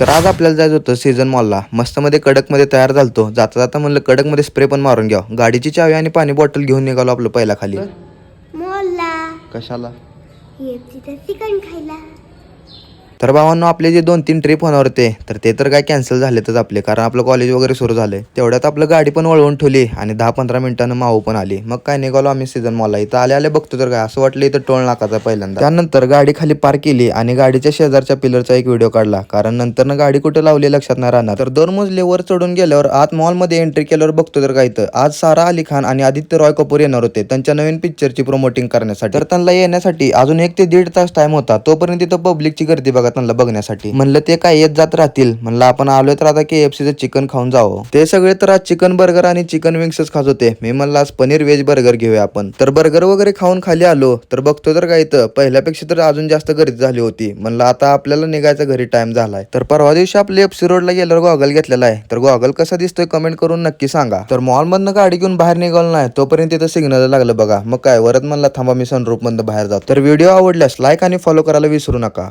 तर आज आपल्याला जायचं होतं सीझन मॉलला. मस्त मध्ये कडक मध्ये तयार झालतो. जाता जाता म्हणलं कडक मध्ये स्प्रे पण मारून घ्या. गाडीची चावी आणि पाणी बॉटल घेऊन निघालो आपलं पहिला खाली. मॉलला कशाला? तिथं चिकन खायला. तर भावांनो आपले जे 2-3 ट्रिप होणार होते तर ते तर काय कॅन्सल झालेतच आपले, कारण आपलं कॉलेज वगैरे सुरू झाले. तेवढ्यात आपलं गाडी पण वळवून ठेवली आणि 10-15 मिनिटांनं माऊ पण आली. मग काय निघालो आम्ही सीझन मॉलला. इथं आले बघतो तर काय असं वाटलं इथं टोल नाकाचा पहिल्यांदा. त्यानंतर गाडी खाली पार्क केली आणि गाडीच्या शेजारच्या पिलरचा एक व्हिडिओ काढला, कारण नंतर गाडी कुठे लावली लक्षात नाही राहणार. तर 2 मजले वर चढून गेल्यावर आत मॉल मध्ये एंट्री केल्यावर बघतो तर काय इथं आज सारा अली खान आणि आदित्य रॉय कपूर येणार होते त्यांच्या नवीन पिक्चरची प्रमोटिंग करण्यासाठी. तर त्यांना येण्यासाठी अजून 1 ते 1.5 तास टाइम होता. तोपर्यंत तिथं पब्लिकची गर्दी बघा त्यांना बघण्यासाठी. म्हणलं ते काय येत जात राहतील. म्हणलं आपण आलोय तर आता KFCचं चिकन खाऊन जावं. ते सगळे तर आज चिकन बर्गर आणि चिकन विंग्सच खात होते. मी म्हणलं आज पनीर व्हेज बर्गर घेऊया आपण. तर बर्गर वगैरे खाऊन खाली आलो तर बघतो तर काय इथं पहिल्यापेक्षा तर अजून जास्त गर्दी झाली होती. म्हणलं आता आपल्याला निघायचा घरी टाइम झालाय. तर परवा दिवशी आपल्या FC रोडला गेल्यावर गॉगल घेतलेला आहे. तर गॉगल कसा दिसतोय कमेंट करून नक्की सांगा. तर मॉल मधनं गाडी घेऊन बाहेर निघालो नाही तोपर्यंत तिथं सिग्नल लागलं बघा. मग काय वरत म्हणला थांबा मी सनरूफ मधनं बाहेर जातो. तर व्हिडिओ आवडल्यास लाईक आणि फॉलो करायला विसरू नका.